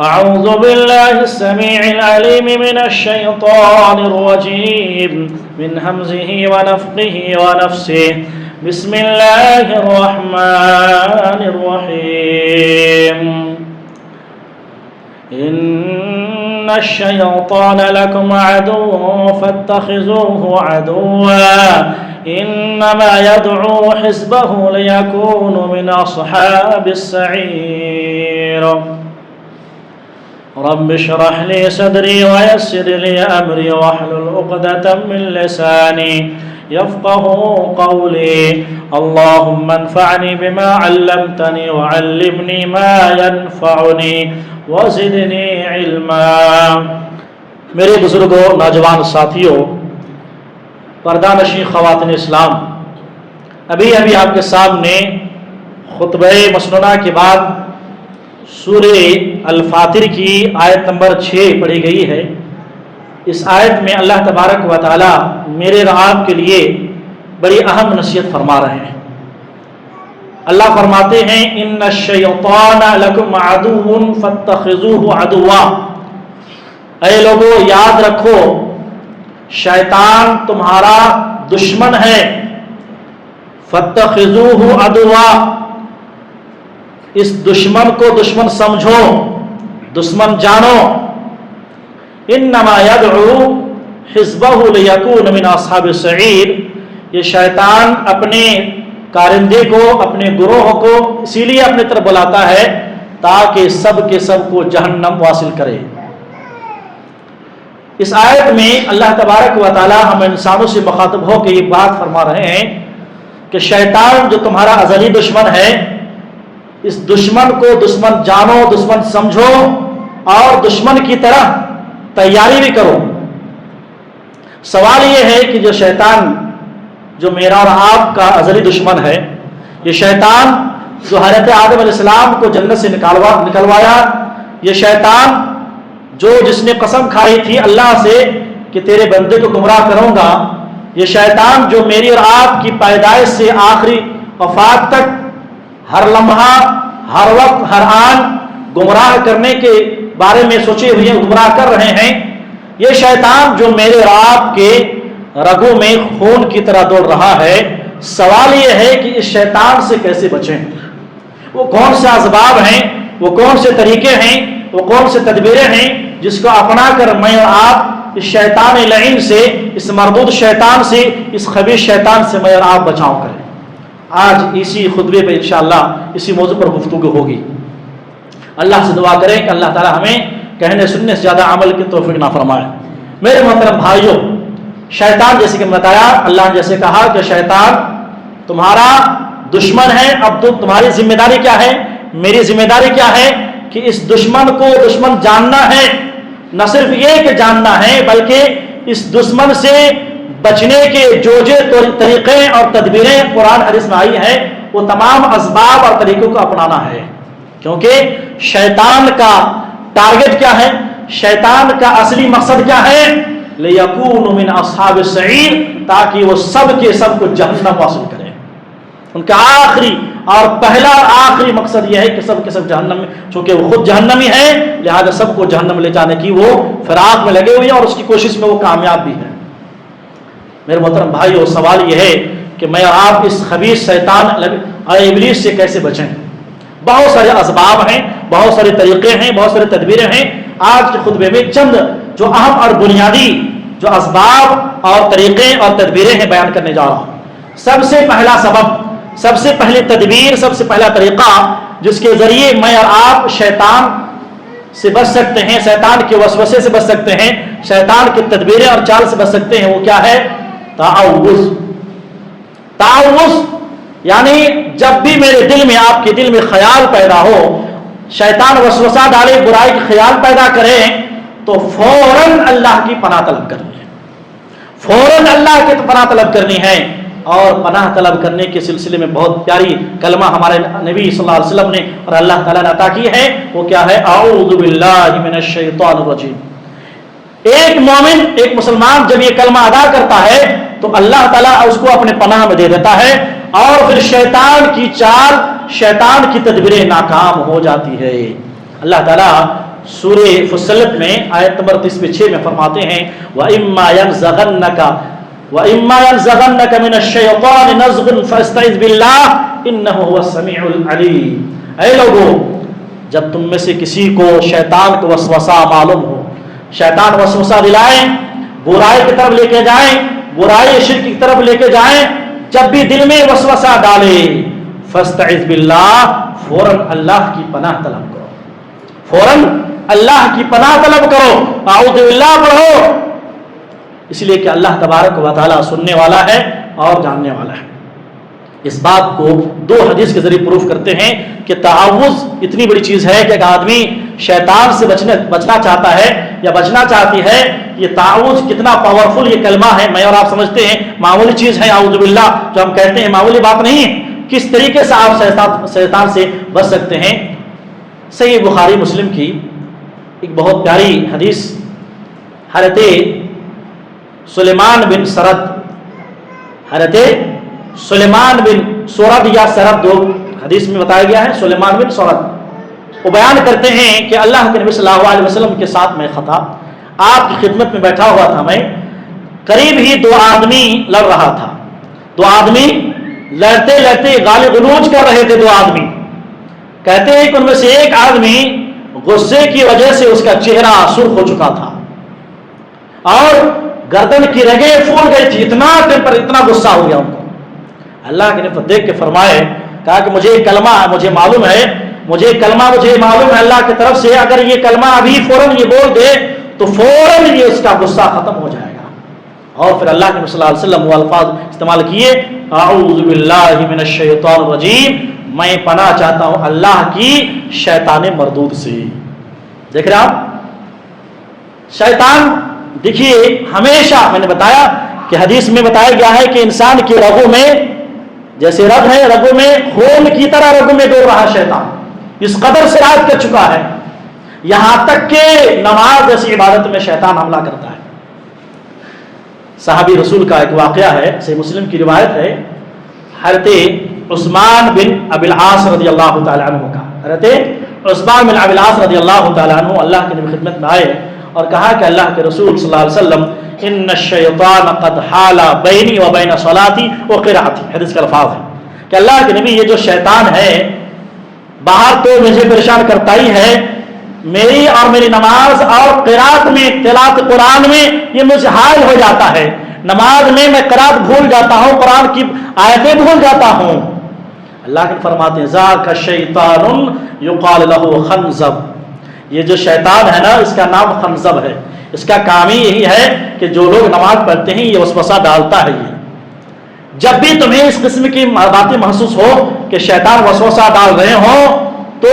أعوذ بالله السميع العليم من الشيطان الرجيم من همزه ونفخه ونفسه بسم الله الرحمن الرحيم إن الشيطان لكم عدو فاتخذوه عدوا إنما يدعو حزبه ليكونوا من أصحاب السعير رب اشرح لي صدري ويسر لي أمري واحلل عقدة من لساني يفقهوا قولي اللهم انفعني بما علمتني وعلمني ما ينفعني وزدني علما۔ میرے بزرگوں، نوجوان ساتھیوں، پردہ نشین خواتین اسلام، ابھی آپ کے سامنے خطبہ مسنونہ کے بعد سورہ الفاتر کی آیت نمبر 6 پڑھی گئی ہے۔ اس آیت میں اللہ تبارک و تعالی میرے اور آپ کے لیے بڑی اہم نصیحت فرما رہے ہیں۔ اللہ فرماتے ہیں ان الشیطان لکم عدو فاتخذوه عدوا، اے لوگو یاد رکھو شیطان تمہارا دشمن ہے۔ فاتخذوه عدوا، اس دشمن کو دشمن سمجھو، دشمن جانو۔ انما يدعو حزبه ليكون من اصحاب السعير، یہ شیطان اپنے کارندے کو، اپنے گروہ کو اسی لیے اپنے طرف بلاتا ہے تاکہ سب کے سب کو جہنم واصل کرے۔ اس آیت میں اللہ تبارک و تعالی ہم انسانوں سے مخاطب ہو کے یہ بات فرما رہے ہیں کہ شیطان جو تمہارا ازلی دشمن ہے، اس دشمن کو دشمن جانو، دشمن سمجھو اور دشمن کی طرح تیاری بھی کرو۔ سوال یہ ہے کہ جو شیطان جو میرا اور آپ کا ازلی دشمن ہے، یہ شیطان جو حضرت آدم علیہ السلام کو جنت سے نکلوایا، یہ شیطان جس نے قسم کھائی تھی اللہ سے کہ تیرے بندے کو گمراہ کروں گا، یہ شیطان جو میری اور آپ کی پیدائش سے آخری وفات تک ہر لمحہ، ہر وقت، ہر آن گمراہ کرنے کے بارے میں سوچے ہوئے گمراہ کر رہے ہیں، یہ شیطان جو میرے اور آپ کے رگوں میں خون کی طرح دوڑ رہا ہے، سوال یہ ہے کہ اس شیطان سے کیسے بچیں؟ وہ کون سے اسباب ہیں، وہ کون سے طریقے ہیں، وہ کون سے تدبیریں ہیں جس کو اپنا کر میں اور آپ اس شیطان لعین سے، اس مردود شیطان سے، اس خبیث شیطان سے میں اور آپ بچاؤ کریں؟ آج اسی خطبے پہ انشاءاللہ اسی موضوع پر گفتگو ہوگی۔ اللہ سے دعا کریں کہ اللہ تعالی ہمیں کہنے سننے سے زیادہ عمل کی توفیق نہ فرمائے۔ میرے محترم بھائیوں، شیطان جیسے کہ بتایا، اللہ نے جیسے کہا کہ شیطان تمہارا دشمن ہے، اب تمہاری ذمہ داری کیا ہے، میری ذمہ داری کیا ہے کہ اس دشمن کو دشمن جاننا ہے۔ نہ صرف یہ کہ جاننا ہے بلکہ اس دشمن سے بچنے کے جو طریقے اور تدبیریں قرآن حدیث میں آئی ہیں، وہ تمام اسباب اور طریقوں کو اپنانا ہے، کیونکہ شیطان کا ٹارگٹ کیا ہے، شیطان کا اصلی مقصد کیا ہے؟ لِيَكُونُوا مِنْ أَصْحَابِ السَّعِيرِ، تاکہ وہ سب کے سب کو جہنم واصل کرے۔ ان کا آخری اور پہلا اور آخری مقصد یہ ہے کہ سب کے سب جہنم میں، چونکہ وہ خود جہنمی ہے لہذا سب کو جہنم لے جانے کی وہ فراق میں لگے ہوئے ہیں اور اس کی کوشش میں وہ کامیاب بھی ہے۔ میرے محترم بھائیو، سوال یہ ہے کہ میں اور آپ اس خبیث شیطان اور ابلیس سے کیسے بچیں؟ بہت سارے اسباب ہیں، بہت سارے طریقے ہیں، بہت سارے تدبیریں ہیں۔ آج کے خطبے میں چند جو اہم اور بنیادی جو اسباب اور طریقے اور تدبیریں ہیں بیان کرنے جا رہا ہوں۔ سب سے پہلا سبب، سب سے پہلی تدبیر، سب سے پہلا طریقہ جس کے ذریعے میں اور آپ شیطان سے بچ سکتے ہیں، شیطان کے وسوسے سے بچ سکتے ہیں، شیطان کی تدبیریں اور چال سے بچ سکتے ہیں، وہ کیا ہے؟ تعوذ۔ تعوذ یعنی جب بھی میرے دل میں، آپ کے دل میں خیال پیدا ہو، شیطان وسوسہ ڈالے، برائی کے خیال پیدا کرے، تو فوراً اللہ کی پناہ طلب کرنی ہے، فوراً اللہ کی پناہ طلب کرنی ہے۔ اور پناہ طلب کرنے کے سلسلے میں بہت پیاری کلمہ ہمارے نبی صلی اللہ علیہ وسلم نے اور اللہ تعالیٰ نے عطا کی ہے، وہ کیا ہے؟ اعوذ باللہ من الشیطان الرجیم۔ ایک مومن، ایک مسلمان جب یہ کلمہ ادا کرتا ہے تو اللہ تعالیٰ اس کو اپنے پناہ میں دے دیتا ہے اور پھر شیطان کی چال، شیطان کی تدبیریں ناکام ہو جاتی ہے۔ اللہ تعالیٰ سورہ فصلت میں آیت نمبر 36 میں فرماتے ہیں وَإِمَّا يَنزَغَنَّكَ مِنَ الشَّيْطَانِ نَزْغٌ فَاسْتَعِذْ بِاللَّهِ إِنَّهُ هُوَ السَّمِيعُ الْعَلِيمُ۔ اے لوگو، جب تم میں سے کسی کو شیطان کو وسوسہ معلوم ہو، شیطان وسوسہ دلائیں، برائی کی طرف لے کے جائیں، برائی شرک کی طرف لے کے جائیں، جب بھی دل میں وسوسہ ڈالے فاستعذ باللہ، فوراً اللہ کی پناہ طلب کرو، فوراً اللہ کی پناہ طلب کرو، اعوذ باللہ پڑھو، اس لیے کہ اللہ تبارک و تعالیٰ سننے والا ہے اور جاننے والا ہے۔ اس بات کو دو حدیث کے ذریعے پروف کرتے ہیں کہ تعوذ اتنی بڑی چیز ہے کہ اگر آدمی شیطان سے بچنا چاہتا ہے یا بچنا چاہتی ہے، یہ تعوذ کتنا پاورفل یہ کلمہ ہے۔ میں اور آپ سمجھتے ہیں معمولی چیز ہے اعوذ باللہ، جو ہم کہتے ہیں معمولی بات نہیں ہے۔ کس طریقے سے آپ شیطان سے بچ سکتے ہیں؟ صحیح بخاری مسلم کی ایک بہت پیاری حدیث، حضرت سلیمان بن سرد، حضرت سلیمان بن سورد یا سرد، دو حدیث میں بتایا گیا ہے، سلیمان بن سورد، وہ بیان کرتے ہیں کہ اللہ کے نبی صلی اللہ علیہ وسلم کے ساتھ میں خطا، آپ کی خدمت میں بیٹھا ہوا تھا میں، قریب ہی دو آدمی لڑ رہا تھا، دو آدمی لڑتے لڑتے گالی غلوج کر رہے تھے۔ دو آدمی کہتے ہیں کہ ان میں سے ایک آدمی غصے کی وجہ سے اس کا چہرہ سرخ ہو چکا تھا اور گردن کی رگیں پھول گئی تھی، اتنا غصہ ہو گیا ان کو۔ اللہ کے نبی دیکھ کے فرمائے، کہا کہ مجھے کلمہ مجھے معلوم ہے اللہ کی طرف سے، اگر یہ کلمہ ابھی فوراً یہ بول دے تو فوراً یہ اس کا غصہ ختم ہو جائے گا۔ اور پھر اللہ کے نبی صلی اللہ علیہ وسلم وہ الفاظ استعمال کیے، اعوذ باللہ من الشیطان الرجیم، میں پناہ چاہتا ہوں اللہ کی شیطان مردود سے۔ دیکھ رہے آپ، شیطان دیکھیے ہمیشہ، میں نے بتایا کہ حدیث میں بتایا گیا ہے کہ انسان کی رگوں میں جیسے رگ ہے، رگوں میں خون کی طرح رگوں میں دوڑ رہا شیطان، اس قدر سے راج کر چکا ہے، یہاں تک کہ نماز جیسی عبادت میں شیطان حملہ کرتا ہے۔ صحابی رسول کا ایک واقعہ ہے، صحیح مسلم کی روایت ہے، حضرت عثمان بن ابی العاص رضی اللہ تعالیٰ عنہ کا، حضرت عثمان بن ابی العاص رضی اللہ تعالیٰ عنہ اللہ کے نبی خدمت میں آئے اور کہا کہ اللہ کے رسول صلی اللہ علیہ وسلم ان الشیطان قد حال بینی و بین صلاتی و قراءتی، حدیث کا الفاظ ہے کہ اللہ کے نبی یہ جو شیطان ہے باہر تو مجھے پریشان کرتا ہی ہے، میری اور میری نماز اور قراءت میں، تلاوت قرآن میں یہ مجھے حائل ہو جاتا ہے، نماز میں قراءت بھول جاتا ہوں، قرآن کی آیتیں بھول جاتا ہوں۔ اللہ کے فرماتے ہیں ذاک شیطان یقال لہ خنزب، یہ جو شیطان ہے نا اس کا نام خنزب ہے، اس کا کام ہی یہی ہے کہ جو لوگ نماز پڑھتے ہیں یہ وسوسہ ڈالتا ہے۔ یہ جب بھی تمہیں اس قسم کی باتیں محسوس ہو کہ شیطان وسوسہ ڈال رہے ہوں تو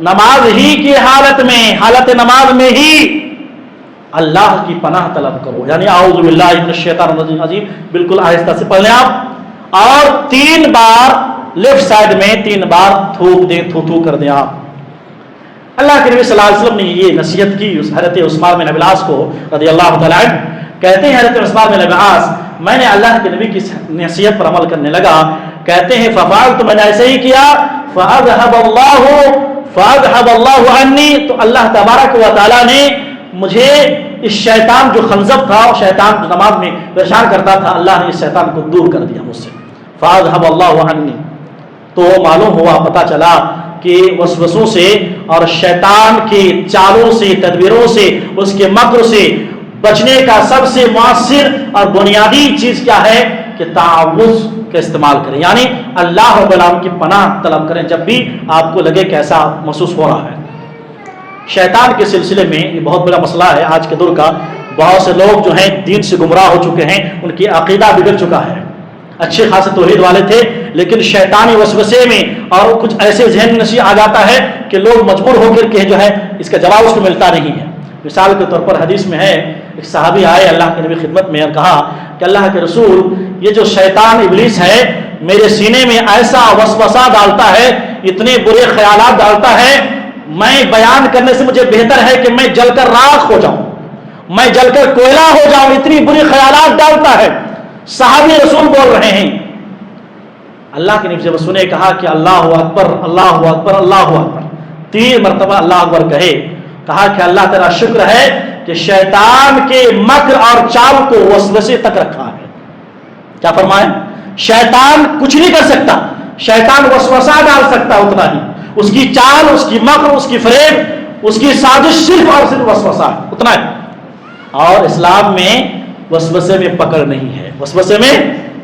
نماز ہی کی حالت نماز میں ہی اللہ کی پناہ طلب کرو، یعنی اعوذ باللہ من الشیطان الرجیم، بالکل آہستہ سے پڑھ لیں آپ، اور 3 بار لیفٹ سائڈ میں 3 بار تھوک دیں، تھو کر دیں آپ۔ اللہ کے نبی صلی اللہ علیہ وسلم نے یہ نصیحت کی حضرت عثمان بن ابی العاص کو رضی اللہ تعالیٰ عنہ، کہتے ہیں حضرت عثمان بن ابی العاص میں نے اللہ کے نبی کی نصیحت پر عمل کرنے لگا، کہتے ہیں ففعلت، میں نے ایسے ہی کیا، فاذهب اللہ عنی، تو اللہ تبارک و تعالیٰ نے مجھے اس شیطان جو خنزب تھا اور شیطان جو نماز میں پریشان کرتا تھا، اللہ نے اس شیطان کو دور کر دیا مجھ سے، فاذهب اللہ عنی۔ تو معلوم ہوا، پتہ چلا کہ وسوسوں سے اور شیطان کے چالوں سے، تدبیروں سے، اس کے مکر سے بچنے کا سب سے مؤثر اور بنیادی چیز کیا ہے کہ تعوذ کا استعمال کریں، یعنی اللہ رب العالمین کی پناہ طلب کریں جب بھی آپ کو لگے کہ ایسا محسوس ہو رہا ہے۔ شیطان کے سلسلے میں یہ بہت بڑا مسئلہ ہے آج کے دور کا، بہت سے لوگ جو ہیں دین سے گمراہ ہو چکے ہیں، ان کی عقیدہ بگڑ چکا ہے، اچھے خاصے توحید والے تھے لیکن شیطانی وسوسے میں اور کچھ ایسے ذہن نشی آ جاتا ہے کہ لوگ مجبور ہو کر کے جو ہے اس کا جواب اس کو ملتا نہیں ہے۔ مثال کے طور پر حدیث میں ہے، ایک صحابی آئے اللہ کے نبی خدمت میں اور کہا کہ اللہ کے رسول یہ جو شیطان ابلیس ہے میرے سینے میں ایسا وسوسہ ڈالتا ہے، اتنے برے خیالات ڈالتا ہے، میں بیان کرنے سے مجھے بہتر ہے کہ میں جل کر راکھ ہو جاؤں، میں جل کر کوئلہ ہو جاؤں، اتنی بری خیالات ڈالتا ہے۔ صحابی رسول بول رہے ہیں، اللہ کے نبی جب سنے کہا کہ اللہ اکبر اللہ اکبر اللہ اکبر، 3 مرتبہ اللہ اکبر کہے کہا کہ اللہ تیرا شکر ہے کہ شیطان کے مکر اور چال کو وسوسے تک رکھا ہے. کیا فرمائے؟ شیطان کچھ نہیں کر سکتا, شیطان وسوسہ ڈال سکتا اتنا ہی, اس کی چال, اس کی مکر, اس کی فریب, اس کی سازش صرف اور صرف وسوسہ ہے, اتنا ہے. اور اسلام میں وسوسے میں پکڑ نہیں ہے, وسوسے میں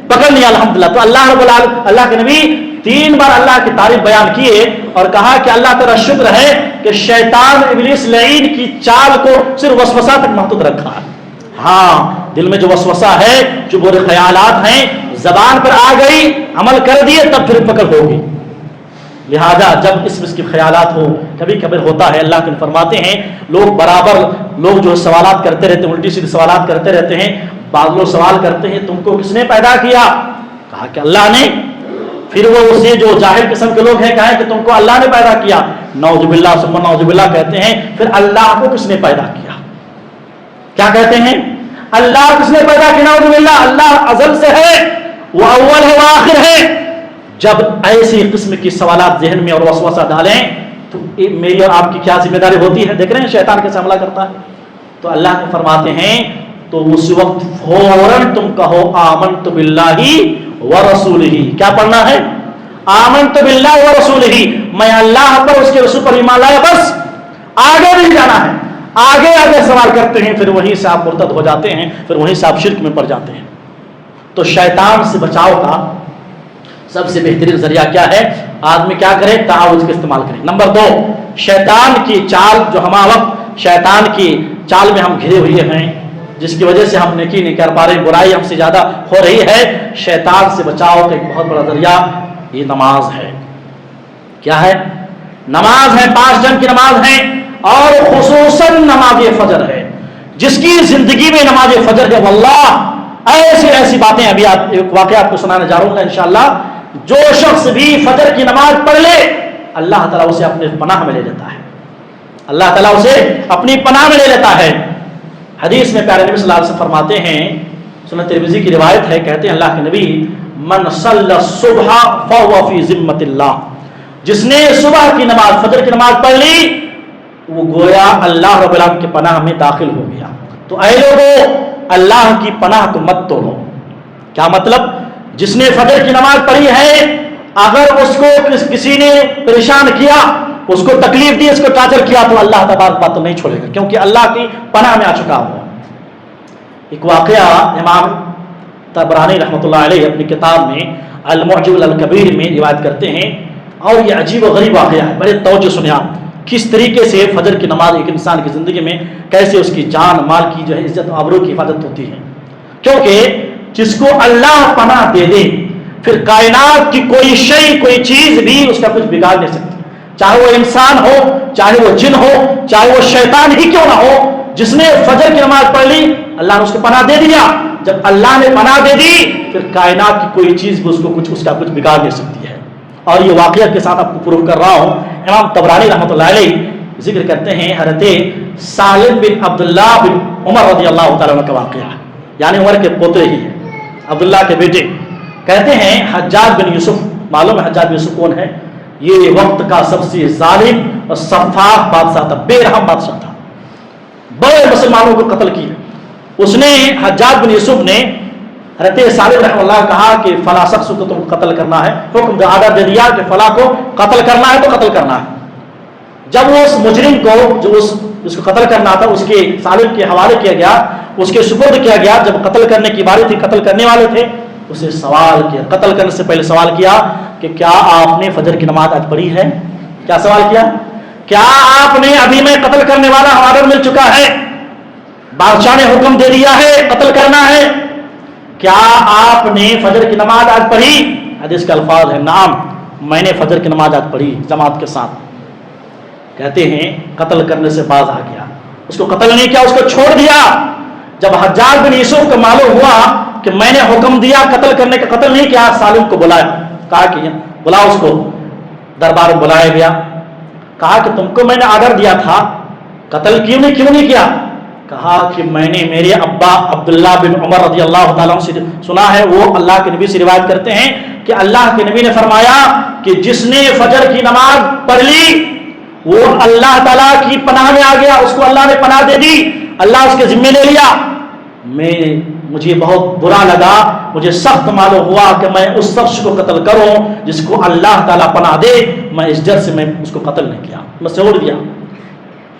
پکڑ نہیں. الحمدللہ. تو اللہ رب العالمین, اللہ کے نبی 3 بار اللہ کی تعریف بیان کیے اور کہا کہ اللہ تعالیٰ شکر ہے کہ شیطان ابلیس لعین کی چال کو صرف وسوسہ تک محدود رکھا ہے. ہاں, دل میں جو وسوسہ ہے, جو برے خیالات ہیں, زبان پر آ گئی, عمل کر دیے, تب پھر پکڑ ہوگی. لہذا جب اس کے خیالات ہو, کبھی کبھی ہوتا ہے, اللہ کے فرماتے ہیں لوگ برابر لوگ جو سوالات کرتے رہتے ہیں, الٹی سیدھی سوالات کرتے رہتے ہیں. بعض لوگ سوال کرتے ہیں تم کو کس نے پیدا کیا؟ کہا کہ اللہ نے. پھر وہ اسے جو جاہل قسم کے لوگ ہیں کہیں کہ تم کو اللہ نے پیدا کیا. نعوذ باللہ ثم نعوذ باللہ کہتے ہیں. پھر اللہ کو کس نے پیدا کیا؟ کیا کہتے ہیں؟ اللہ کس نے پیدا کیا؟ نعوذ باللہ, اللہ ازل سے ہے, وہ اول ہے, وہ آخر ہے. جب ایسی قسم کی سوالات ذہن میں اور وسوسہ ڈالیں تو میری اور آپ کی کیا ذمہ داری ہوتی ہے؟ دیکھ رہے ہیں شیطان کیسے حملہ کرتا ہے. تو اللہ نے فرماتے ہیں تو اس وقت فوراً تم کہو آمنت باللہ ورسولہ. کیا پڑھنا ہے؟ آمنت باللہ ورسولہ, میں اللہ پر, اس کے رسول پر ایمان لایا, بس آگے نہیں جانا ہے. آگے سوال کرتے ہیں, پھر وہیں سے آپ مرتد ہو جاتے ہیں, پھر وہیں سے آپ شرک میں پڑ جاتے ہیں. تو شیطان سے بچاؤ کا سب سے بہترین ذریعہ کیا ہے؟ آدمی کیا کرے؟ تعاوذ کا استعمال کرے. نمبر 2, شیطان کی چال, جو ہم وقت شیطان کی چال میں ہم گھرے ہوئے ہیں, جس کی وجہ سے ہم نیکی نہیں کر پا رہے, برائی ہم سے زیادہ ہو رہی ہے. شیطان سے بچاؤ کا ایک بہت بڑا ذریعہ یہ نماز ہے. کیا ہے؟ نماز ہے. 5 ٹائم کی نماز ہے, اور خصوصاً نماز فجر ہے. جس کی زندگی میں نماز فجر ہے, واللہ ایسی باتیں, ابھی ایک واقعہ آپ کو سنانے جا رہا ہوں انشاءاللہ. جو شخص بھی فجر کی نماز پڑھ لے, اللہ تعالیٰ اسے اپنے پناہ میں لے لیتا ہے. اللہ تعالیٰ اسے اپنی پناہ میں لے لیتا ہے. حدیث میں پیارے نبی صلی اللہ علیہ وسلم فرماتے ہیں, سنن ترمذی کی روایت ہے, کہتے ہیں اللہ کے نبی, من صلی الصبح فهو فی ذمۃ اللہ, جس نے صبح کی نماز, فجر کی نماز پڑھ لی, وہ گویا اللہ رب العالمین کی پناہ میں داخل ہو گیا. تو اے لوگوں, اللہ کی پناہ کو مت توڑو. کیا مطلب؟ جس نے فجر کی نماز پڑھی ہے, اگر اس کو کسی نے پریشان کیا, اس کو تکلیف دی, اس کو ٹارچر کیا, تو اللہ تبارک بات نہیں چھوڑے گا, کیونکہ اللہ کی پناہ میں آ چکا ہو. ایک واقعہ امام طبرانی رحمۃ اللہ علیہ اپنی کتاب میں المعجم الکبیر میں روایت کرتے ہیں, اور یہ عجیب و غریب واقعہ ہے. بڑے توجہ سنیں آپ, کس طریقے سے فجر کی نماز ایک انسان کی زندگی میں کیسے اس کی جان مال کی جو ہے عزت و آبرو کی حفاظت ہوتی ہے. کیونکہ جس کو اللہ پناہ دے دے, پھر کائنات کی کوئی شے, کوئی چیز بھی اس کا کچھ بگاڑ نہیں سکتی. چاہے وہ انسان ہو, چاہے وہ جن ہو, چاہے وہ شیطان ہی کیوں نہ ہو. جس نے فجر کی نماز پڑھ لی, اللہ نے اس کو پناہ دے دیا. جب اللہ نے پناہ دے دی, پھر کائنات کی کوئی چیز بھی اس کا کچھ بگاڑ نہیں سکتی ہے. اور یہ واقعہ کے ساتھ آپ کو پروف کر رہا ہوں. امام طبرانی رحمۃ اللہ علیہ ذکر کرتے ہیں حضرت سالم بن عبداللہ بن عمر رضی اللہ تعالیٰ عنہ کا واقعہ, یعنی عمر کے پوتے ہی ہیں, عبداللہ کے بیٹے. کہتے ہیں حجاج بن یوسف, معلوم ہے حجاج بن یوسف کون ہے؟ یہ وقت کا سب سے ظالم اور سفاک بادشاہ تھا, بے رحم بادشاہ تھا, بڑے مسلمانوں کو قتل کیا. اس نے, حجاج بن یوسف نے حضرت سالم رحمہ اللہ کہا کہ فلاں شخص کو تم قتل کرنا ہے, حکم آرڈر دے دیا کہ فلاں کو قتل کرنا ہے تو قتل کرنا ہے. جب وہ اس مجرم کو, جو اس کو قتل کرنا تھا, اس کے سالم کے حوالے کیا گیا, اس کے سپرد کیا گیا, جب قتل کرنے کی باری تھی, قتل کرنے والے تھے, اسے سوال کیا, قتل کرنے سے پہلے سوال کیا کہ کیا آپ نے فجر کی نماز آج پڑھی ہے؟ کیا سوال کیا؟ کیا آپ نے, ابھی میں قتل کرنے والا آرڈر مل چکا ہے, بادشاہ نے حکم دے دیا ہے قتل کرنا ہے, کیا آپ نے فجر کی نماز آج پڑھی؟ حدیث کا الفاظ ہے, نعم میں نے فجر کی نماز آج پڑھی جماعت کے ساتھ. کہتے ہیں قتل کرنے سے باز آ گیا, اس کو قتل نہیں کیا, اس کو چھوڑ دیا. جب حجاج بن یوسف کو معلوم ہوا کہ میں نے حکم دیا قتل کرنے کا, قتل نہیں کیا, سالم کو بلایا, کہا کہ بلاؤ اس کو. دربار میں بلایا گیا, کہا کہ تم کو میں نے آرڈر دیا تھا, قتل کیوں نہیں کیا؟ کہا کہ میں نے میرے ابا عبداللہ بن عمر رضی اللہ تعالیٰ عنہ سے سنا ہے, وہ اللہ کے نبی سے روایت کرتے ہیں کہ اللہ کے نبی نے فرمایا کہ جس نے فجر کی نماز پڑھ لی وہ اللہ تعالیٰ کی پناہ میں آ گیا، اس کو اللہ نے پناہ دے دی، اللہ اس کے ذمے لے لیا۔ مجھے بہت برا لگا، مجھے سخت معلوم ہوا کہ میں اس شخص کو قتل کروں جس کو اللہ تعالیٰ پناہ دے، میں اس ڈر سے میں اس کو قتل نہیں کیا، میں چھوڑ دیا۔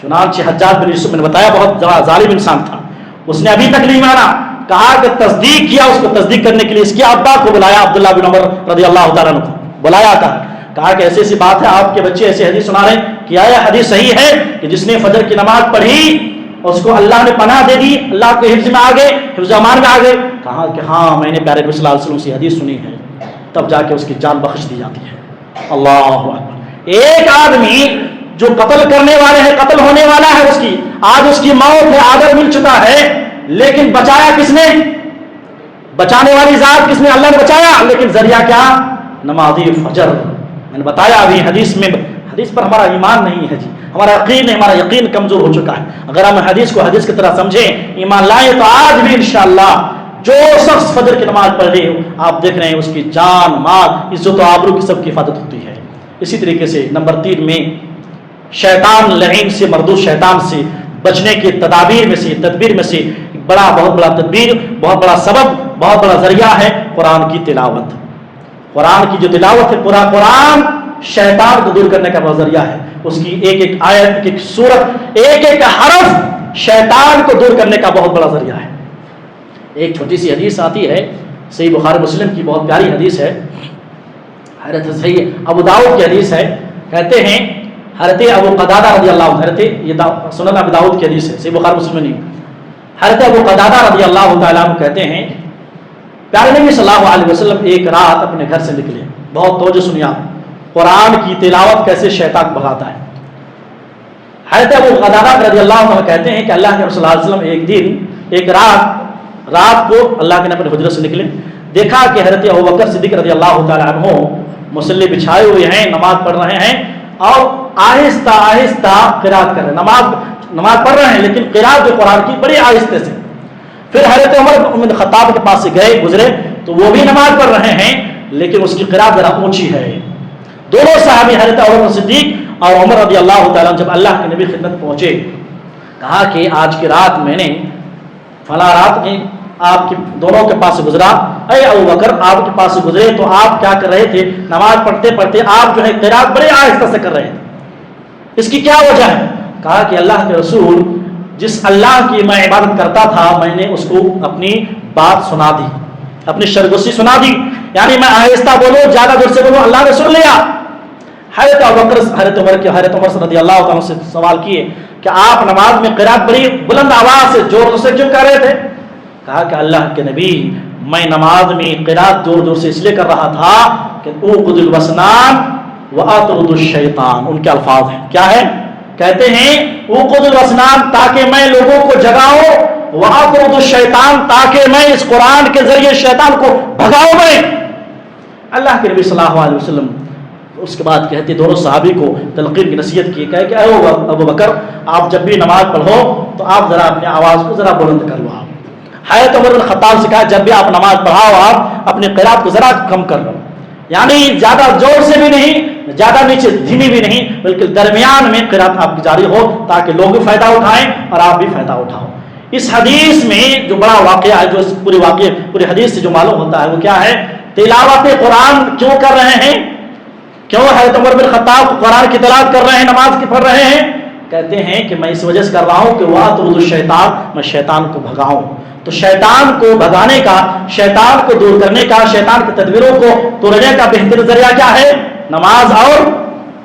چنانچہ حجاج بن یوسف میں نے بتایا بہت ظالم انسان تھا، اس نے ابھی تک نہیں مانا، کہا کہ تصدیق کیا، اس کو تصدیق کرنے کے لیے اس کے ابا کو بلایا، عبداللہ بن عمر رضی اللہ تعالیٰ عنہ کو بلایا تھا، کہا کہ ایسی بات ہے، آپ کے بچے ایسے حدیث سنا رہے ہیں، کیا یہ حدیث صحیح ہے کہ جس نے فجر کی نماز پڑھی اس کو اللہ نے پناہ دے دی، اللہ کے حفظ میں آ گئے، حفظ امان میں آ گئے؟ کہا کہ ہاں میں نے پیارے نبی صلی اللہ علیہ وسلم سے حدیث سنی ہے، تب جا کے اس کی جان بخش دی جاتی ہے۔ اللہ اکبر۔ ایک آدمی جو قتل کرنے والے ہیں، قتل ہونے والا ہے، اس کی آج اس کی موت ہے، آدر مل چکا ہے، لیکن بچایا کس نے؟ بچانے والی ذات کس نے؟ اللہ نے بچایا، لیکن ذریعہ کیا؟ نمازی فجر۔ میں نے بتایا ابھی حدیث میں، حدیث پر ہمارا ایمان نہیں ہے جی، ہمارا یقین ہے، ہمارا یقین کمزور ہو چکا ہے۔ اگر ہم حدیث کو حدیث کی طرح سمجھیں، ایمان لائیں، تو آج بھی انشاءاللہ جو شخص فجر کی نماز پڑھ رہے ہو، آپ دیکھ رہے ہیں اس کی جان مال عزت و آبرو کی سب کی حفاظت ہوتی ہے۔ اسی طریقے سے نمبر 3 میں شیطان لعین سے، مردود شیطان سے بچنے کی تدابیر میں سے بہت بڑا تدبیر، بہت بڑا سبب، بہت بڑا ذریعہ ہے قرآن کی تلاوت۔ قرآن کی جو تلاوت ہے، پورا قرآن شیطان کو دور کرنے کا بہت ذریعہ ہے، اس کی ایک ایک آیت، ایک ایک سورت، ایک ایک حرف شیطان کو دور کرنے کا بہت بڑا ذریعہ ہے۔ ایک چھوٹی سی حدیث آتی ہے، صحیح بخاری مسلم کی بہت پیاری حدیث ہے، حضرت صحیح ابو داؤد کی حدیث ہے، کہتے ہیں حضرت ابو قتادہ رضی اللہ عنہ، حضرت یہ سنن ابو داؤد کی حدیث ہے، صحیح بخاری مسلم نہیں، حضرت ابو قتادہ رضی اللہ تعالیٰ عنہ کہتے ہیں پیارے نبی صلی اللہ علیہ وسلم ایک رات اپنے گھر سے نکلے، بہت توجہ سنیے آپ، قرآن کی تلاوت کیسے شیطان بھگاتا ہے۔ حضرت ابو قتادہ رضی اللہ عنہ کہتے ہیں کہ اللہ کے رسول صلی اللہ علیہ وسلم ایک دن ایک رات کو اللہ کے نبی اپنے حجرت سے نکلے، دیکھا کہ حضرت ابوبکر صدیق رضی اللہ تعالیٰ عنہ مصلی بچھائے ہوئے ہیں، نماز پڑھ رہے ہیں، اور آہستہ آہستہ قرات کر رہے ہیں، نماز پڑھ رہے ہیں، لیکن قرات جو قرآن کی بڑی آہستہ سے۔ پھر حضرت عمر بن خطاب کے پاس سے گزرے تو وہ بھی نماز پڑھ رہے ہیں، لیکن اس کی قرات ذرا اونچی ہے۔ دونوں صحابی حضرت ابوبکر صدیق اور عمر رضی اللہ تعالیٰ جب اللہ کے نبی خدمت پہنچے، کہا کہ آج کی رات میں نے فلاں رات میں آپ کے دونوں کے پاس سے گزرا، اے ابوبکر آپ کے پاس سے گزرے تو آپ کیا کر رہے تھے؟ نماز پڑھتے پڑھتے آپ جو ہے قرات بڑے آہستہ سے کر رہے تھے، اس کی کیا وجہ ہے؟ کہا کہ اللہ کے رسول جس اللہ کی میں عبادت کرتا تھا، میں نے اس کو اپنی بات سنا دی، اپنی سرگوشی سنا دی، یعنی میں آہستہ بولوں، زیادہ دور سے بولوں، اللہ نے سن لیا۔ حضرت عمر رضی اللہ عنہ سے سوال کیے کہ آپ نماز میں قرات بڑی بلند آواز سے زور سے کیوں کر رہے تھے؟ کہا کہ اللہ کے نبی میں نماز میں قرات زور زور سے اس لیے کر رہا تھا کہ اوقد الوسنان واطرد الشیطان، ان کے الفاظ ہیں، کیا ہے؟ کہتے ہیں اوقد الوسنان، تاکہ میں لوگوں کو جگاؤں، واطرد الشیطان، تاکہ میں اس قرآن کے ذریعے شیطان کو بھگاؤں۔ میں اللہ کے نبی صلی اللہ علیہ وسلم اس کے بعد کہتے دونوں صحابی کو تلقین کی نصیحت کی، کہے کہ اے ابو بکر آپ جب بھی نماز پڑھو تو آپ ذرا اپنی آواز کو ذرا بلند کر لو۔ آپ حضرت عمر بن خطاب سے کہا جب بھی آپ نماز پڑھاؤ آپ اپنی قرات کو ذرا کم کر لو، یعنی زیادہ زور سے بھی نہیں، زیادہ نیچے دھیمی بھی نہیں، بلکہ درمیان میں قرات آپ کی جاری ہو، تاکہ لوگ بھی فائدہ اٹھائیں اور آپ بھی فائدہ اٹھاؤ۔ اس حدیث میں جو بڑا واقعہ ہے، جو اس پوری حدیث سے جو معلوم ہوتا ہے وہ کیا ہے؟ تلاوت قرآن کیوں کر رہے ہیں؟ کیوں حضرت عمر بن خطاب قرآن کی تلاوت کر رہے ہیں، نماز کی پڑھ رہے ہیں؟ کہتے ہیں کہ میں اس وجہ سے کر رہا ہوں کہ واطرد الشیطان، میں شیطان کو بھگاؤں۔ تو شیطان کو بھگانے کا، شیطان کو دور کرنے کا، شیطان کی تدبیروں کو توڑنے کا بہترین ذریعہ کیا ہے؟ نماز اور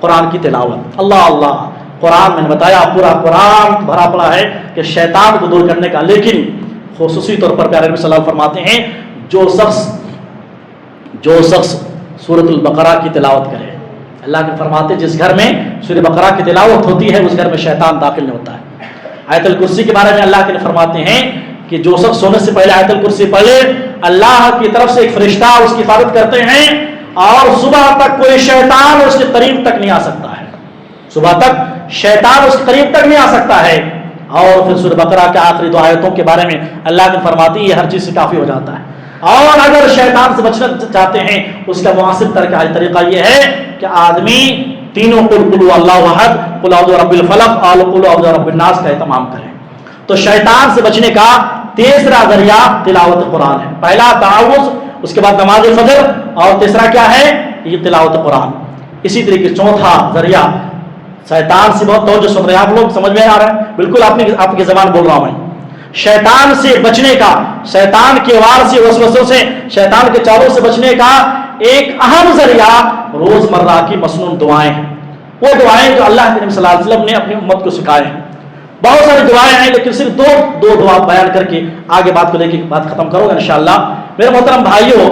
قرآن کی تلاوت۔ اللہ اللہ، قرآن میں نے بتایا پورا قرآن بھرا پڑا ہے کہ شیطان کو دور کرنے کا، لیکن خصوصی طور پر پیارے نبی صلی اللہ علیہ وسلم فرماتے ہیں جو شخص سورۃ البقرہ کی تلاوت کرے، اللہ کے فرماتے جس گھر میں سورۃ بقرہ کی تلاوت ہوتی ہے اس گھر میں شیطان داخل نہیں ہوتا ہے۔ آیت الکرسی کے بارے میں اللہ کے فرماتے ہیں کہ جو شخص سونے سے پہلے آیت الکرسی پڑھ لے، اللہ کی طرف سے ایک فرشتہ اس کی حفاظت کرتے ہیں، اور صبح تک کوئی شیطان اس کے قریب تک نہیں آ سکتا ہے، صبح تک شیطان اس کے قریب تک نہیں آ سکتا ہے۔ اور پھر سورۃ بقرہ کے آخری 2 آیتوں کے بارے میں اللہ کے فرماتی ہے یہ ہر چیز سے کافی ہو جاتا ہے۔ اور اگر شیطان سے بچنا چاہتے ہیں اس کا مناسب طریقہ یہ ہے کہ آدمی تینوں قل اللہ احد، قل اعوذ برب الفلق اور قل اعوذ برب الناس کا اہتمام کریں۔ تو شیطان سے بچنے کا تیسرا ذریعہ تلاوت قرآن ہے۔ پہلا تعوذ، اس کے بعد نماز فجر، اور تیسرا کیا ہے؟ یہ تلاوت قرآن۔ اسی طریقے چوتھا ذریعہ شیطان سے بہت توجہ سن رہے ہیں آپ لوگ، سمجھ میں آ رہا ہے؟ بالکل آپ کی زبان بول رہا ہوں میں۔ شیطان سے بچنے کا، شیطان کے وار سے، وسوسوں سے، شیطان کے چالوں سے بچنے کا ایک اہم ذریعہ روزمرہ کی مسنون دعائیں ہیں۔ وہ دعائیں جو اللہ کے نبی صلی اللہ علیہ وسلم نے اپنی امت کو سکھائے ہیں۔ بہت ساری دعائیں ہیں، لیکن صرف دو دعا بیان کر کے آگے بات کو لے کے بات ختم کروں گا انشاءاللہ۔ میرے محترم بھائیوں،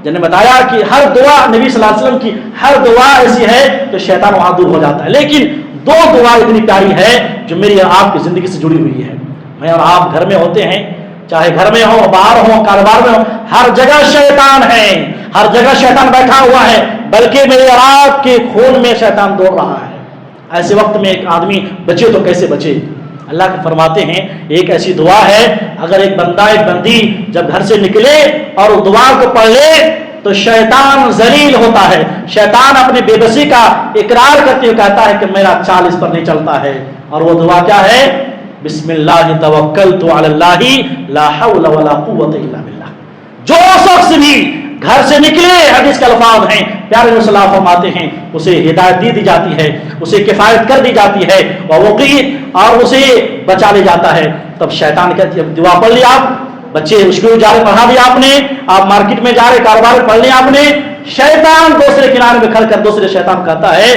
جن نے بتایا کہ ہر دعا نبی صلی اللہ علیہ وسلم کی ہر دعا ایسی ہے کہ شیطان وہاں دور ہو جاتا ہے، لیکن دو دعا اتنی پیاری ہے جو میری اور آپ کی زندگی سے جڑی ہوئی ہے۔ میں اور آپ گھر میں ہوتے ہیں، چاہے گھر میں ہو، باہر ہو، کاروبار میں ہو، ہر جگہ شیطان ہے، ہر جگہ شیطان بیٹھا ہوا ہے، بلکہ میرے اور آپ کے خون میں شیطان دوڑ رہا ہے۔ ایسے وقت میں ایک آدمی بچے تو کیسے بچے؟ اللہ کے فرماتے ہیں ایک ایسی دعا ہے، اگر ایک بندہ ایک بندی جب گھر سے نکلے اور دعا کو پڑھ لے تو شیطان ذلیل ہوتا ہے، شیطان اپنی بے بسی کا اقرار کرتے ہوئے کہتا ہے کہ میرا چال اس پر نہیں چلتا ہے۔ اور وہ دعا کیا ہے؟ بسم اللہ توکلت علی اللہ لا حول ولا قوت الا باللہ۔ جو شخص بھی گھر سے نکلے، حدیث کے الفاظ ہیں، پیارے نبی صلی اللہ علیہ وسلم فرماتے ہیں اسے ہدایت دی جاتی ہے، اسے کفایت کر دی جاتی ہے، اور اسے بچا لے جاتا ہے۔ تب شیطان کہتی ہے دعا پڑھ لی، آپ بچے اسکول جا رہے پڑھا دیا آپ نے، آپ مارکیٹ میں جا رہے کاروبار میں پڑھ لیا آپ نے، شیطان دوسرے کنارے میں کھڑ کر دوسرے شیطان کہتا ہے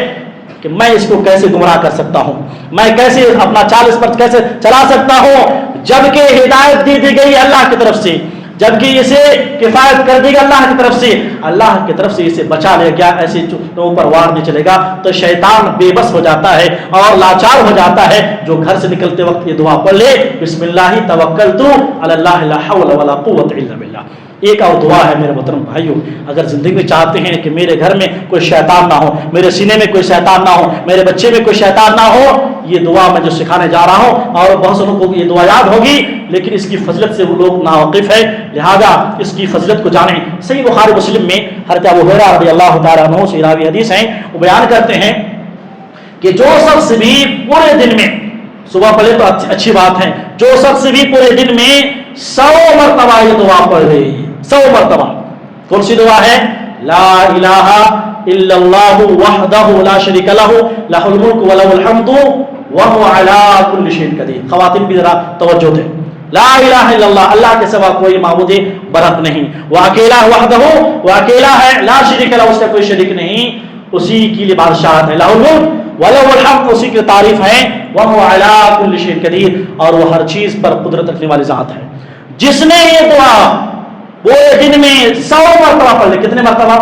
کہ میں اس کو کیسے گمراہ کر سکتا ہوں، میں کیسے اپنا چال اس پر کیسے چلا سکتا ہوں، جبکہ ہدایت دی گئی اللہ کی طرف سے، جبکہ اسے کفایت کر دی گئی اللہ کی طرف سے، اللہ کی طرف سے اسے بچا لے گیا، ایسے لوگوں پر وار نہیں چلے گا۔ تو شیطان بے بس ہو جاتا ہے اور لاچار ہو جاتا ہے جو گھر سے نکلتے وقت یہ دعا پڑھ لے، بسم اللہ توکلت علی اللہ لا حول ولا قوت الا باللہ۔ ایک اور دعا ہے میرے محترم بھائیوں، اگر زندگی میں چاہتے ہیں کہ میرے گھر میں کوئی شیطان نہ ہو، میرے سینے میں کوئی شیطان نہ ہو، میرے بچے میں کوئی شیطان نہ ہو، یہ دعا میں جو سکھانے جا رہا ہوں، اور بہت سے لوگوں کو یہ دعا یاد ہوگی لیکن اس کی فضیلت سے وہ لوگ ناواقف ہے، لہذا اس کی فضیلت کو جانیں۔ صحیح بخاری مسلم میں حضرت ابو ہریرہ رضی اللہ تعالیٰ عنہ سے راوی حدیث ہیں، وہ بیان کرتے ہیں کہ جو شخص بھی پورے دن میں، صبح پڑھے تو اچھی بات ہے، جو شخص بھی پورے دن میں 100 مرتبہ یہ دعا پڑھ لے، 100 مرتبہ، کون سی دعا ہے؟ لا الہ الا اللہ وحدہ لا شریک لہ لہ الملک ولہ الحمد وہو علی کل شیء قدیر۔ خواتین بھی ذرا توجہ دیں، لا الہ الا اللہ، اللہ کے سوا کوئی معبود برحق نہیں، وہ اکیلا وحدہ، وہ اکیلا ہے، لا شریک لہ، اس کا کوئی شریک نہیں، اسی کی لیے بادشاہت ہے، لہ الملک ولہ الحمد، اسی کی تعریف ہے، وہو علی کل شیء قدیر، اور وہ ہر چیز پر قدرت رکھنے والی ذات ہے۔ جس نے یہ دعا پورے دن میں 100 مرتبہ پڑھ لے، کتنے مرتبہ؟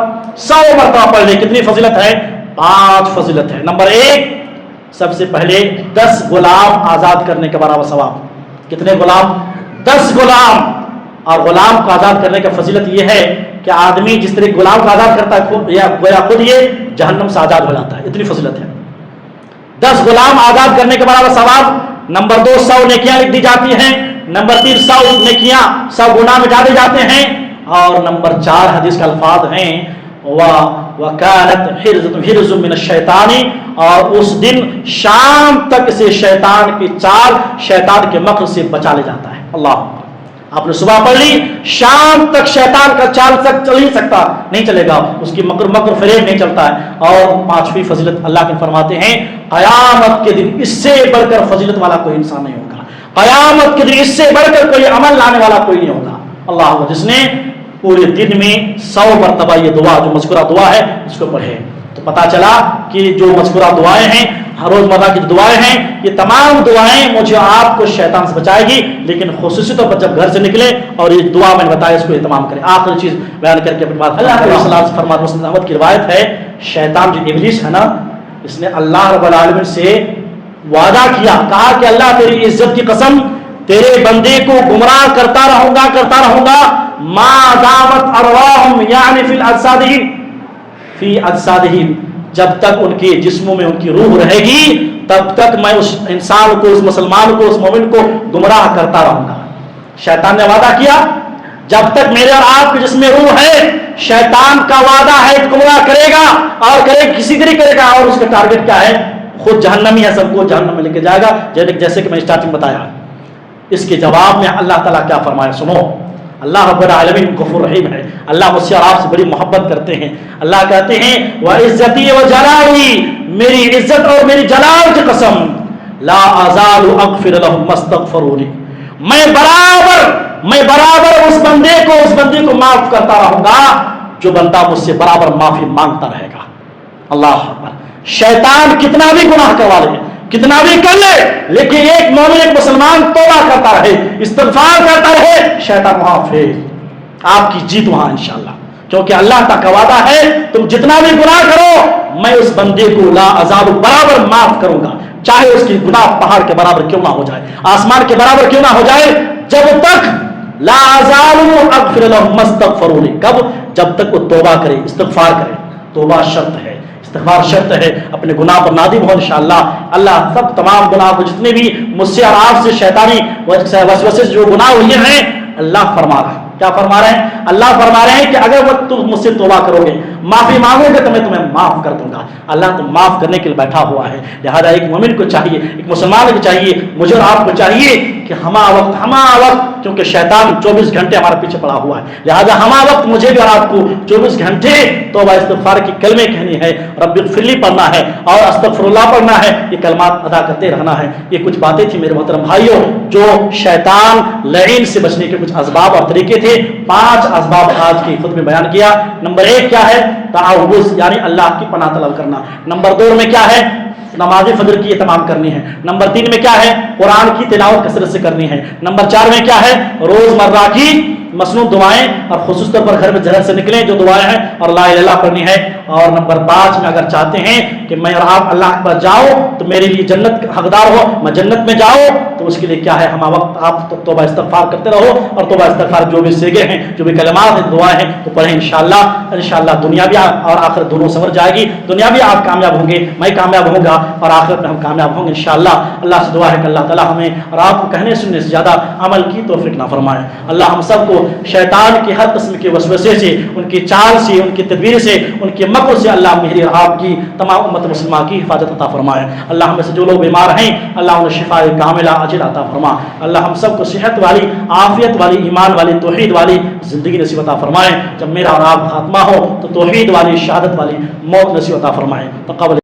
100 مرتبہ پڑھ لے، کتنی فضیلت ہے؟ 5 فضیلت ہے۔ نمبر 1، سب سے پہلے 10 غلام آزاد کرنے کے برابر ثواب۔ کتنے غلام؟ 10 غلام۔ اور غلام کو آزاد کرنے کا فضیلت یہ ہے کہ آدمی جس طرح غلام کو آزاد کرتا ہے یا خود یہ جہنم سے آزاد ہو جاتا ہے، اتنی فضیلت ہے۔ 10 غلام آزاد کرنے کے برابر ثواب۔ نمبر 2، 100 نیکیاں لکھ دی جاتی ہیں۔ نمبر 3، 100 نیکیاں، 100 گناہ مٹا دیے جاتے ہیں۔ اور نمبر 4 حدیث کا الفاظ ہیں وَكَانَتْ حِرْزٌ مِّنَ الشَّيْطَانِ، اور اس دن شام تک سے شیطان کی چال، شیطان کے مکر سے بچا لے جاتا ہے۔ اللہ، آپ نے صبح پڑھ لی، شام تک شیطان کا چال تک چل ہی سکتا نہیں چلے گا، اس کی مکر فریب نہیں چلتا ہے۔ اور 5ویں فضیلت اللہ کے فرماتے ہیں قیامت کے دن اس سے بڑھ کر فضیلت والا کوئی انسان نہیں ہوگا، قیامت کے دن اس سے بڑھ کر کوئی عمل لانے والا کوئی نہیں ہوگا۔ اللہ، جس نے پورے دن میں 100 مرتبہ یہ دعا جو مذکورہ دعا ہے اس کو پڑھے۔ تو پتا چلا کہ جو مذکورہ دعائیں ہیں، ہر روزمرہ کی دعائیں ہیں، یہ تمام دعائیں مجھے آپ کو شیطان سے بچائے گی، لیکن خصوصی طور پر جب گھر سے نکلے اور یہ دعا میں نے بتایا اس کو اہتمام کریں۔ آخری چیز بیان کر کے اپنی بات، اللہ کے رسول سے فرماتے مسلم احمد کی روایت ہے، شیطان جو ابلیس ہے نا، اس نے اللہ رب العالمین سے وعدہ کیا، کہا کہ اللہ تیری عزت کی قسم، تیرے بندے کو گمراہ کرتا رہوں گا ما دامت ارواحهم یعنی فی اجسادہم، جب تک ان کے جسموں میں ان کی روح رہے گی تب تک میں اس انسان کو، اس مسلمان کو، اس مومن کو گمراہ کرتا رہوں گا۔ شیطان نے وعدہ کیا جب تک میرے اور آپ کے جس میں روح ہے، شیطان کا وعدہ ہے گمراہ کرے گا اور کرے کسی طریقے کرے گا، اور اس کا ٹارگٹ کیا ہے؟ خود جہنمی ہے، سب کو جہنم میں لے کے جائے گا، جیسے کہ میں اسٹارٹنگ بتایا۔ اس کے جواب میں اللہ تعالیٰ کیا فرمایا سنو۔ اللہ رب العالمین غفور رحیم ہے، اللہ مجھ سے اور آپ سے بڑی محبت کرتے ہیں۔ اللہ کہتے ہیں وَعِزَّتِي وَجَلَالِي، میری عزت اور میری جلال کی قسم، لا ازال اغفر لهم ما استغفرونی، میں برابر اس بندے کو معاف کرتا رہوں گا جو بندہ مجھ سے برابر معافی مانگتا رہے گا۔ اللہ اکبر۔ شیطان کتنا بھی گناہ کروا لے، کتنا بھی کر لے، لیکن ایک مومن ایک مسلمان توبہ کرتا رہے، استغفار کرتا رہے، شیطان وہاں پھر آپ کی جیت وہاں انشاءاللہ، کیونکہ اللہ کا وعدہ ہے تم جتنا بھی گناہ کرو میں اس بندے کو لا ازال برابر معاف کروں گا، چاہے اس کی گناہ پہاڑ کے برابر کیوں نہ ہو جائے، آسمان کے برابر کیوں نہ ہو جائے، جب تک لا ازال اغفر لهم ما استغفرونی، کب؟ جب تک وہ توبہ کرے، استغفار کرے۔ توبہ شرط ہے، استغفار شرط ہے، اپنے گناہ پر نادم ہو انشاءاللہ۔ اللہ سب تمام گناہ کو جتنے بھی مجھ سے اور آپ سے شیطانی وسوسے سے جو گناہ ہوئے ہیں، اللہ فرما رہا ہے، کیا فرما رہے ہیں؟ اللہ فرما رہے ہیں کہ اگر وہ تم مجھ سے توبہ کرو گے، معافی مانگو گے تو میں تمہیں معاف کر دوں گا۔ اللہ تو معاف کرنے کے لیے بیٹھا ہوا ہے، لہذا ایک مومن کو چاہیے، ایک مسلمان کو چاہیے، مجھے اور آپ کو چاہیے کہ ہما وقت، کیونکہ شیطان 24 گھنٹے ہمارے پیچھے پڑا ہوا ہے، لہذا ہما وقت مجھے بھی اور آپ کو 24 گھنٹے توبہ استغفار کی کلمے کہنی ہے، رب اغفر لی پڑھنا ہے اور استغفر اللہ پڑھنا ہے، یہ کلمات ادا کرتے رہنا ہے۔ یہ کچھ باتیں تھیں میرے محترم بھائیوں، جو شیطان لعین سے بچنے کے کچھ اسباب اور طریقے تھے۔ 5 اسباب آج کی خود میں بیان کیا۔ نمبر 1 کیا ہے؟ تعوذ، یعنی اللہ کی پناہ طلب کرنا۔ نمبر 2 میں کیا ہے؟ نماز فجر کی اہتمام کرنی ہے۔ نمبر 3 میں کیا ہے؟ قرآن کی تلاوت کثرت سے کرنی ہے۔ نمبر 4 میں کیا ہے؟ روزمرہ کی مسنون دعائیں، اور خصوص طور پر گھر میں جھجک سے نکلیں جو دعائیں ہیں، اور لا الہ الا اللہ پڑھنی ہے۔ اور نمبر 5 میں اگر چاہتے ہیں کہ میں اور آپ اللہ کے پاس جاؤ تو میرے لیے جنت کا حقدار ہو، میں جنت میں جاؤں، تو اس کے لیے کیا ہے؟ ہم وقت آپ توبہ استغفار کرتے رہو، اور توبہ استغفار جو بھی سیگے ہیں، جو بھی کلمات ہیں، دعائیں ہیں، تو پڑھیں انشاءاللہ۔ انشاءاللہ دنیا بھی اور آخرت دونوں سنور جائے گی، دنیا بھی آپ کامیاب ہوں گے، میں کامیاب ہوں گا، اور آخرت میں ہم کامیاب ہوں گے انشاءاللہ۔ اللہ سے دعا ہے کہ اللہ تعالی ہمیں اور آپ کو کہنے سننے سے زیادہ عمل کی توفیق نہ فرمائے۔ اللہ ہم سب کو شیطان کی ہر قسم کے وسوسے سے، ان کی چال سے، ان کی تدبیر سے، ان کے مکر سے اللہ میری اور آپ کی تمام امت مسلمہ کی حفاظت عطا فرمائے۔ اللہ ہم میں سے جو لوگ بیمار ہیں اللہ انہیں شفاء کاملہ عاجل عطا فرما۔ اللہ ہم سب کو صحت والی، عافیت والی، ایمان والی، توحید والی زندگی نصیب عطا فرمائے۔ جب میرا اور آپ خاتمہ ہو تو توحید والی، شہادت والی موت نصیب عطا فرمائے۔ تقبل